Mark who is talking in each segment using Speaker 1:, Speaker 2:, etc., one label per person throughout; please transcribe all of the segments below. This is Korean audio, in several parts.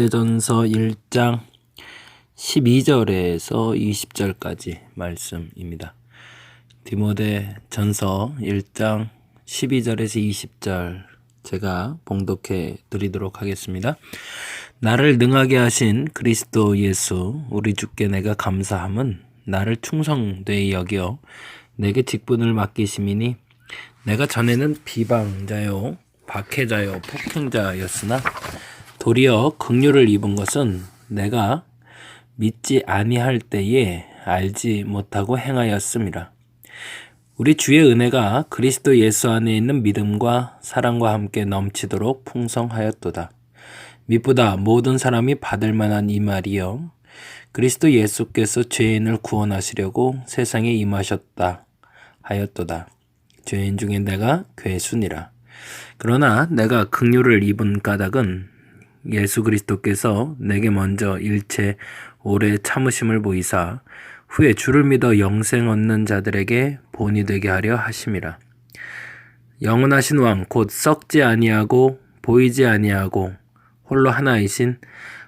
Speaker 1: 디모데전서 1장 12절에서 20절까지 말씀입니다. 디모데전서 1장 12절에서 20절 제가 봉독해 드리도록 하겠습니다. 나를 능하게 하신 그리스도 예수 우리 주께 내가 감사함은 나를 충성되이 여겨 내게 직분을 맡기심이니 내가 전에는 비방자요 박해자요 폭행자였으나 도리어 긍휼을 입은 것은 내가 믿지 아니할 때에 알지 못하고 행하였음이라. 우리 주의 은혜가 그리스도 예수 안에 있는 믿음과 사랑과 함께 넘치도록 풍성하였도다. 미보다 모든 사람이 받을 만한 이 말이여 그리스도 예수께서 죄인을 구원하시려고 세상에 임하셨다 하였도다. 죄인 중에 내가 괴순이라. 그러나 내가 긍휼을 입은 까닭은 예수 그리스도께서 내게 먼저 일체 오래 참으심을 보이사 후에 주를 믿어 영생 얻는 자들에게 본이 되게 하려 하심이라. 영원하신 왕 곧 썩지 아니하고 보이지 아니하고 홀로 하나이신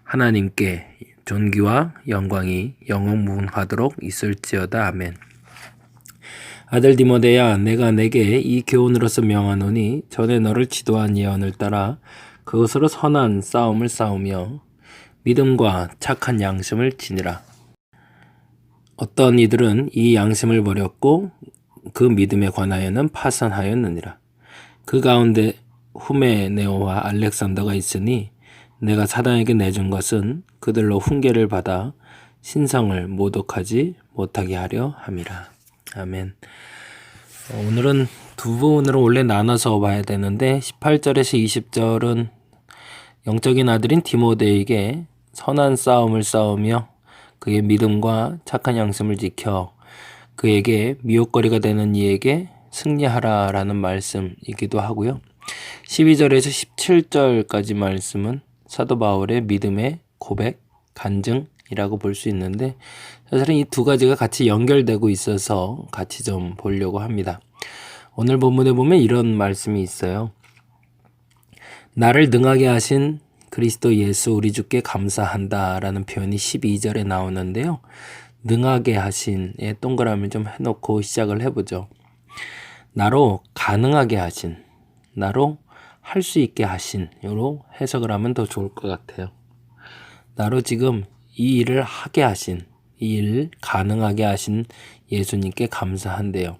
Speaker 1: 하나님께 존귀와 영광이 영원무궁하도록 있을지어다. 아멘. 아들 디모데야, 내가 내게 이 교훈으로서 명하노니 전에 너를 지도한 예언을 따라 그것으로 선한 싸움을 싸우며 믿음과 착한 양심을 지니라. 어떤 이들은 이 양심을 버렸고 그 믿음에 관하여는 파산하였느니라. 그 가운데 후메네오와 알렉산더가 있으니 내가 사단에게 내준 것은 그들로 훈계를 받아 신성을 모독하지 못하게 하려 함이라. 아멘. 오늘은 두 부분으로 원래 나눠서 봐야 되는데 18절에서 20절은 영적인 아들인 디모데에게 선한 싸움을 싸우며 그의 믿음과 착한 양심을 지켜 그에게 미혹거리가 되는 이에게 승리하라라는 말씀이기도 하고요. 12절에서 17절까지 말씀은 사도 바울의 믿음의 고백, 간증이라고 볼 수 있는데 사실은 이 두 가지가 같이 연결되고 있어서 같이 좀 보려고 합니다. 오늘 본문에 보면 이런 말씀이 있어요. 나를 능하게 하신 그리스도 예수 우리 주께 감사한다 라는 표현이 12절에 나오는데요. 능하게 하신에 동그라미를 좀 해놓고 시작을 해보죠. 나로 가능하게 하신, 나로 할 수 있게 하신 으로 해석을 하면 더 좋을 것 같아요. 나로 지금 이 일을 하게 하신, 이 일을 가능하게 하신 예수님께 감사한대요.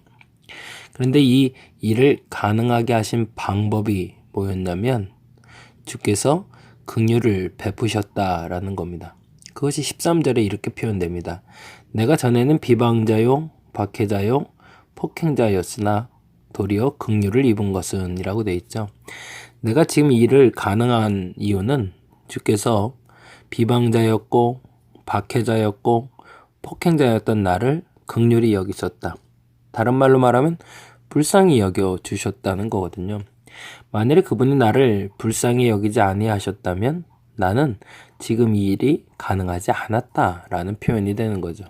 Speaker 1: 그런데 이 일을 가능하게 하신 방법이 뭐였냐면 주께서 긍휼을 베푸셨다라는 겁니다. 그것이 13절에 이렇게 표현됩니다. 내가 전에는 비방자요 박해자요 폭행자였으나 도리어 긍휼을 입은 것은 이라고 되어 있죠. 내가 지금 이 일을 가능한 이유는 주께서 비방자였고 박해자였고 폭행자였던 나를 긍휼히 여기셨다. 다른 말로 말하면 불쌍히 여겨 주셨다는 거거든요. 만일에 그분이 나를 불쌍히 여기지 아니하셨다면 나는 지금 이 일이 가능하지 않았다라는 표현이 되는 거죠.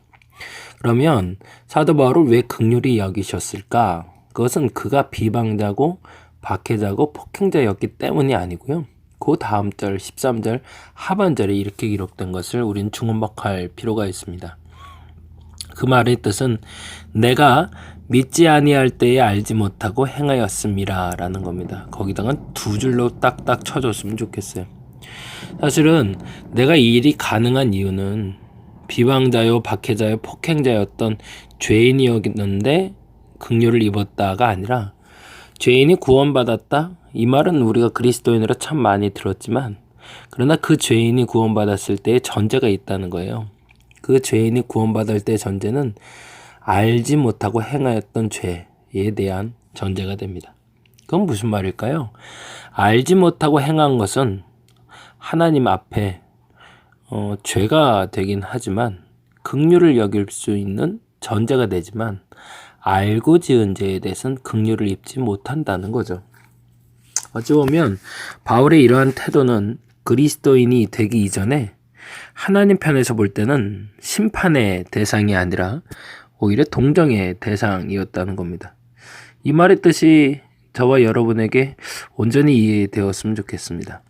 Speaker 1: 그러면 사도 바울을 왜 긍휼히 여기셨을까? 그것은 그가 비방자고 박해자고 폭행자였기 때문이 아니고요. 그 다음 절 13절 하반절에 이렇게 기록된 것을 우린 주목할 필요가 있습니다. 그 말의 뜻은 내가 믿지 아니할 때에 알지 못하고 행하였음이라 라는 겁니다. 거기다가 두 줄로 딱딱 쳐줬으면 좋겠어요. 사실은 내가 이 일이 가능한 이유는 비방자요 박해자요 폭행자였던 죄인이었는데 긍휼을 입었다가 아니라 죄인이 구원받았다? 이 말은 우리가 그리스도인으로 참 많이 들었지만 그러나 그 죄인이 구원받았을 때의 전제가 있다는 거예요. 그 죄인이 구원받을 때의 전제는 알지 못하고 행하였던 죄에 대한 전제가 됩니다. 그건 무슨 말일까요? 알지 못하고 행한 것은 하나님 앞에 죄가 되긴 하지만 긍휼을 여길 수 있는 전제가 되지만 알고 지은 죄에 대해서는 긍휼을 입지 못한다는 거죠. 어찌 보면 바울의 이러한 태도는 그리스도인이 되기 이전에 하나님 편에서 볼 때는 심판의 대상이 아니라 오히려 동정의 대상이었다는 겁니다. 이 말의 뜻이 저와 여러분에게 온전히 이해되었으면 좋겠습니다.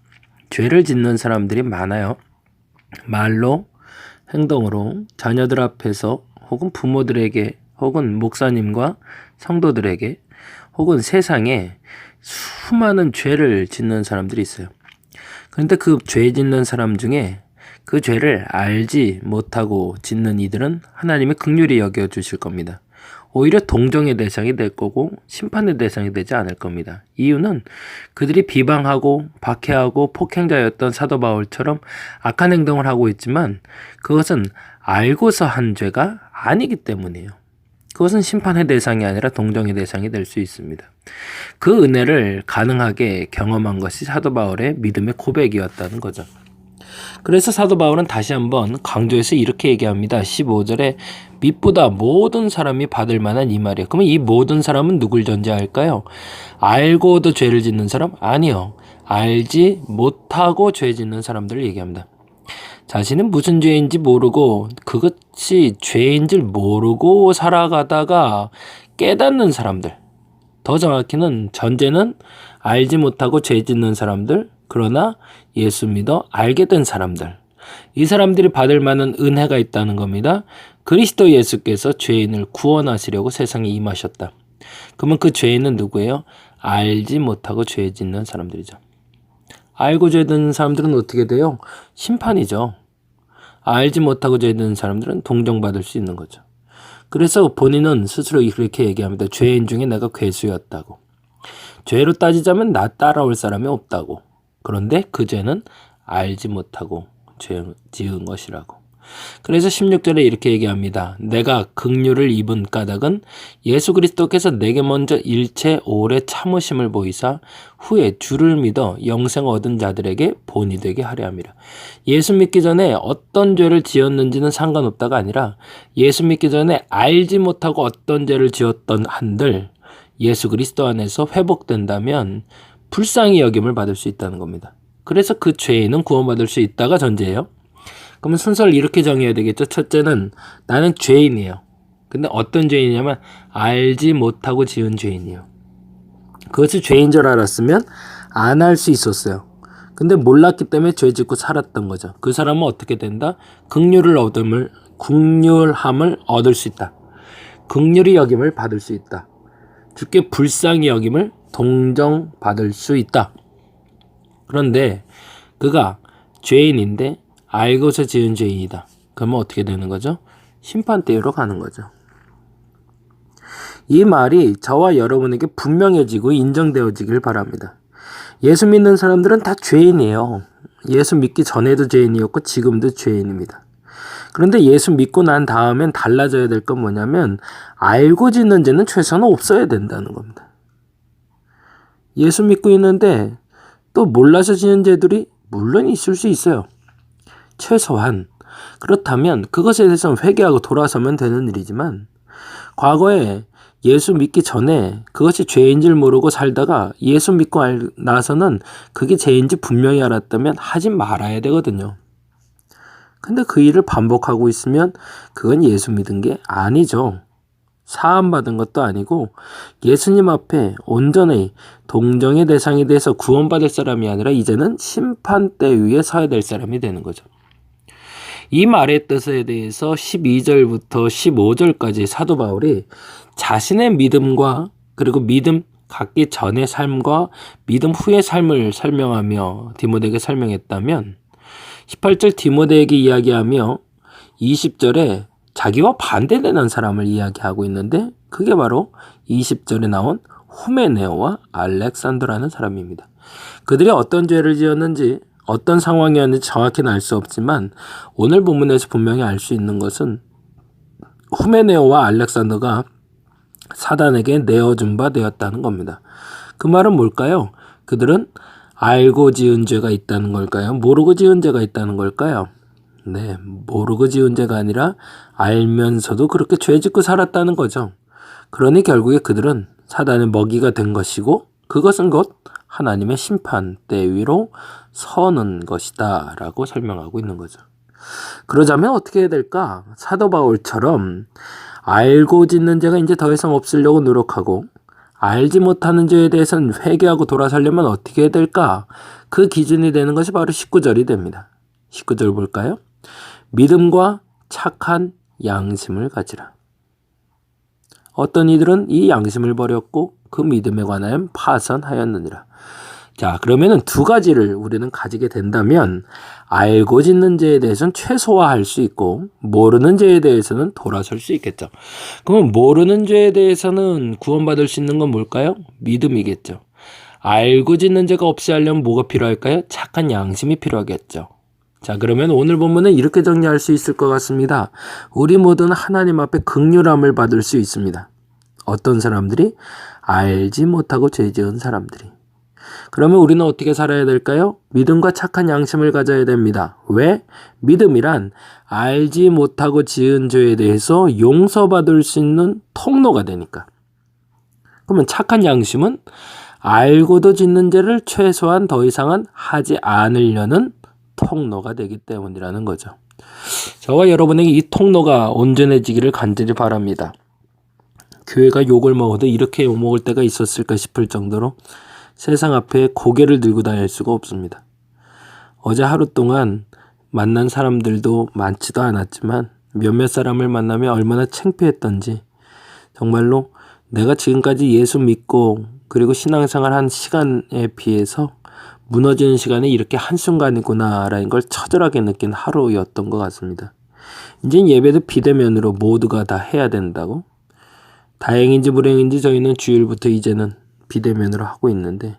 Speaker 1: 죄를 짓는 사람들이 많아요. 말로, 행동으로 자녀들 앞에서 혹은 부모들에게 혹은 목사님과 성도들에게 혹은 세상에 수많은 죄를 짓는 사람들이 있어요. 그런데 그 죄 짓는 사람 중에 그 죄를 알지 못하고 짓는 이들은 하나님의 긍휼히 여겨주실 겁니다. 오히려 동정의 대상이 될 거고 심판의 대상이 되지 않을 겁니다. 이유는 그들이 비방하고 박해하고 폭행자였던 사도 바울처럼 악한 행동을 하고 있지만 그것은 알고서 한 죄가 아니기 때문이에요. 그것은 심판의 대상이 아니라 동정의 대상이 될 수 있습니다. 그 은혜를 가능하게 경험한 것이 사도 바울의 믿음의 고백이었다는 거죠. 그래서 사도 바울은 다시 한번 강조해서 이렇게 얘기합니다. 15절에 밑보다 모든 사람이 받을 만한 이 말이에요. 그러면 이 모든 사람은 누굴 전제할까요? 알고도 죄를 짓는 사람? 아니요. 알지 못하고 죄 짓는 사람들을 얘기합니다. 자신은 무슨 죄인지 모르고 그것이 죄인 줄 모르고 살아가다가 깨닫는 사람들. 더 정확히는 전제는 알지 못하고 죄 짓는 사람들, 그러나 예수 믿어 알게 된 사람들. 이 사람들이 받을 만한 은혜가 있다는 겁니다. 그리스도 예수께서 죄인을 구원하시려고 세상에 임하셨다. 그러면 그 죄인은 누구예요? 알지 못하고 죄 짓는 사람들이죠. 알고 죄 짓는 사람들은 어떻게 돼요? 심판이죠. 알지 못하고 죄 짓는 사람들은 동정받을 수 있는 거죠. 그래서 본인은 스스로 이렇게 얘기합니다. 죄인 중에 내가 괴수였다고. 죄로 따지자면 나 따라올 사람이 없다고. 그런데 그 죄는 알지 못하고 죄 지은 것이라고. 그래서 16절에 이렇게 얘기합니다. 내가 긍휼을 입은 까닭은 예수 그리스도께서 내게 먼저 일체 오래 참으심을 보이사 후에 주를 믿어 영생 얻은 자들에게 본이 되게 하려 함이라. 예수 믿기 전에 어떤 죄를 지었는지는 상관없다가 아니라 예수 믿기 전에 알지 못하고 어떤 죄를 지었던 한들 예수 그리스도 안에서 회복된다면 불쌍히 여김을 받을 수 있다는 겁니다. 그래서 그 죄인은 구원받을 수 있다가 전제예요. 그러면 순서를 이렇게 정해야 되겠죠. 첫째는 나는 죄인이에요. 근데 어떤 죄인이냐면 알지 못하고 지은 죄인이에요. 그것을 죄인 줄 알았으면 안 할 수 있었어요. 근데 몰랐기 때문에 죄 짓고 살았던 거죠. 그 사람은 어떻게 된다? 긍휼함을 얻을 수 있다. 긍휼히 여김을 받을 수 있다. 주께 불쌍히 여김을 동정받을 수 있다. 그런데 그가 죄인인데 알고서 지은 죄인이다. 그러면 어떻게 되는 거죠? 심판대로 가는 거죠. 이 말이 저와 여러분에게 분명해지고 인정되어지길 바랍니다. 예수 믿는 사람들은 다 죄인이에요. 예수 믿기 전에도 죄인이었고 지금도 죄인입니다. 그런데 예수 믿고 난 다음엔 달라져야 될 건 뭐냐면 알고 짓는 죄는 최소한 없어야 된다는 겁니다. 예수 믿고 있는데 또 몰라서 지는 죄들이 물론 있을 수 있어요. 최소한 그렇다면 그것에 대해서는 회개하고 돌아서면 되는 일이지만 과거에 예수 믿기 전에 그것이 죄인 줄 모르고 살다가 예수 믿고 나서는 그게 죄인지 분명히 알았다면 하지 말아야 되거든요. 근데 그 일을 반복하고 있으면 그건 예수 믿은 게 아니죠. 사함받은 것도 아니고 예수님 앞에 온전히 동정의 대상이 돼서 구원받을 사람이 아니라 이제는 심판대 위에 서야 될 사람이 되는 거죠. 이 말의 뜻에 대해서 12절부터 15절까지 사도 바울이 자신의 믿음과 그리고 믿음 갖기 전의 삶과 믿음 후의 삶을 설명하며 디모데에게 설명했다면 18절 디모데에게 이야기하며 20절에 자기와 반대되는 사람을 이야기하고 있는데 그게 바로 20절에 나온 후메네오와 알렉산더라는 사람입니다. 그들이 어떤 죄를 지었는지 어떤 상황이었는지 정확히는 알 수 없지만 오늘 본문에서 분명히 알 수 있는 것은 후메네오와 알렉산더가 사단에게 내어준 바 되었다는 겁니다. 그 말은 뭘까요? 그들은 알고 지은 죄가 있다는 걸까요? 모르고 지은 죄가 있다는 걸까요? 네, 모르고 지은 죄가 아니라 알면서도 그렇게 죄 짓고 살았다는 거죠. 그러니 결국에 그들은 사단의 먹이가 된 것이고 그것은 곧 하나님의 심판대 위로 서는 것이다 라고 설명하고 있는 거죠. 그러자면 어떻게 해야 될까? 사도 바울처럼 알고 짓는 죄가 이제 더 이상 없으려고 노력하고 알지 못하는 죄에 대해서는 회개하고 돌아서려면 어떻게 해야 될까? 그 기준이 되는 것이 바로 19절이 됩니다. 19절 볼까요? 믿음과 착한 양심을 가지라. 어떤 이들은 이 양심을 버렸고 그 믿음에 관하여 파선하였느니라. 자, 그러면은 두 가지를 우리는 가지게 된다면 알고 짓는 죄에 대해서는 최소화할 수 있고 모르는 죄에 대해서는 돌아설 수 있겠죠. 그러면 모르는 죄에 대해서는 구원받을 수 있는 건 뭘까요? 믿음이겠죠. 알고 짓는 죄가 없이 하려면 뭐가 필요할까요? 착한 양심이 필요하겠죠. 자, 그러면 오늘 본문은 이렇게 정리할 수 있을 것 같습니다. 우리 모두는 하나님 앞에 긍휼함을 받을 수 있습니다. 어떤 사람들이? 알지 못하고 죄 지은 사람들이. 그러면 우리는 어떻게 살아야 될까요? 믿음과 착한 양심을 가져야 됩니다. 왜? 믿음이란 알지 못하고 지은 죄에 대해서 용서받을 수 있는 통로가 되니까. 그러면 착한 양심은 알고도 짓는 죄를 최소한 더 이상은 하지 않으려는 통로가 되기 때문이라는 거죠. 저와 여러분에게 이 통로가 온전해지기를 간절히 바랍니다. 교회가 욕을 먹어도 이렇게 욕먹을 때가 있었을까 싶을 정도로 세상 앞에 고개를 들고 다닐 수가 없습니다. 어제 하루 동안 만난 사람들도 많지도 않았지만 몇몇 사람을 만나면 얼마나 창피했던지, 정말로 내가 지금까지 예수 믿고 그리고 신앙생활 한 시간에 비해서 무너지는 시간이 이렇게 한순간이구나라는 걸 처절하게 느낀 하루였던 것 같습니다. 이제 예배도 비대면으로 모두가 다 해야 된다고? 다행인지 불행인지 저희는 주일부터 이제는 비대면으로 하고 있는데,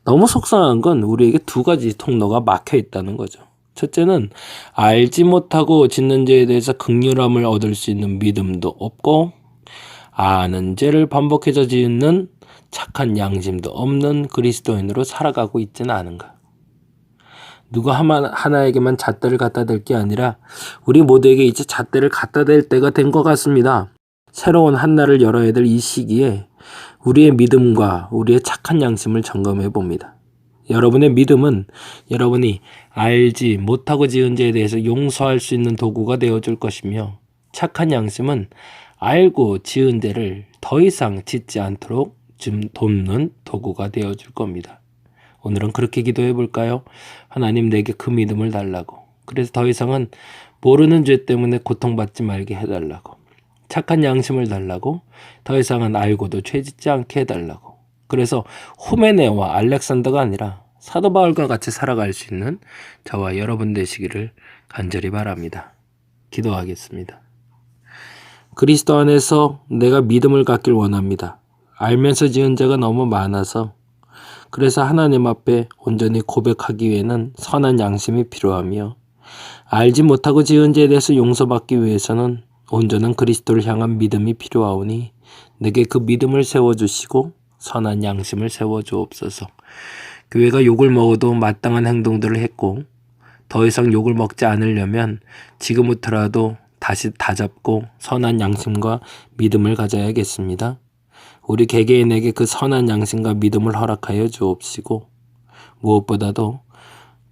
Speaker 1: 너무 속상한 건 우리에게 두 가지 통로가 막혀 있다는 거죠. 첫째는 알지 못하고 짓는 죄에 대해서 긍휼함을 얻을 수 있는 믿음도 없고, 아는 죄를 반복해서 짓는 착한 양심도 없는 그리스도인으로 살아가고 있지는 않은가. 누구 하나에게만 잣대를 갖다 댈 게 아니라 우리 모두에게 이제 잣대를 갖다 댈 때가 된 것 같습니다. 새로운 한날을 열어야 될 이 시기에 우리의 믿음과 우리의 착한 양심을 점검해 봅니다. 여러분의 믿음은 여러분이 알지 못하고 지은 죄에 대해서 용서할 수 있는 도구가 되어줄 것이며, 착한 양심은 알고 지은 죄를 더 이상 짓지 않도록 좀 돕는 도구가 되어줄 겁니다. 오늘은 그렇게 기도해 볼까요? 하나님, 내게 그 믿음을 달라고. 그래서 더 이상은 모르는 죄 때문에 고통받지 말게 해달라고. 착한 양심을 달라고. 더 이상은 알고도 죄 짓지 않게 해달라고. 그래서 후메네와 알렉산더가 아니라 사도 바울과 같이 살아갈 수 있는 저와 여러분 되시기를 간절히 바랍니다. 기도하겠습니다. 그리스도 안에서 내가 믿음을 갖길 원합니다. 알면서 지은 죄가 너무 많아서, 그래서 하나님 앞에 온전히 고백하기 위해는 선한 양심이 필요하며, 알지 못하고 지은 죄에 대해서 용서받기 위해서는 온전한 그리스도를 향한 믿음이 필요하오니 내게 그 믿음을 세워주시고 선한 양심을 세워주옵소서. 교회가 욕을 먹어도 마땅한 행동들을 했고, 더 이상 욕을 먹지 않으려면 지금부터라도 다시 다잡고 선한 양심과 믿음을 가져야겠습니다. 우리 개개인에게 그 선한 양심과 믿음을 허락하여 주옵시고, 무엇보다도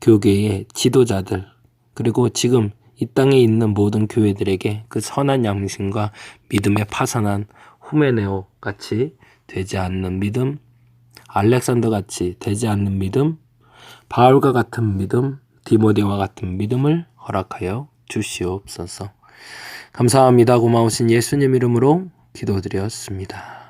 Speaker 1: 교계의 지도자들, 그리고 지금 이 땅에 있는 모든 교회들에게 그 선한 양심과 믿음에 파산한 후메네오 같이 되지 않는 믿음, 알렉산더 같이 되지 않는 믿음, 바울과 같은 믿음, 디모데와 같은 믿음을 허락하여 주시옵소서. 감사합니다. 고마우신 예수님 이름으로 기도드렸습니다.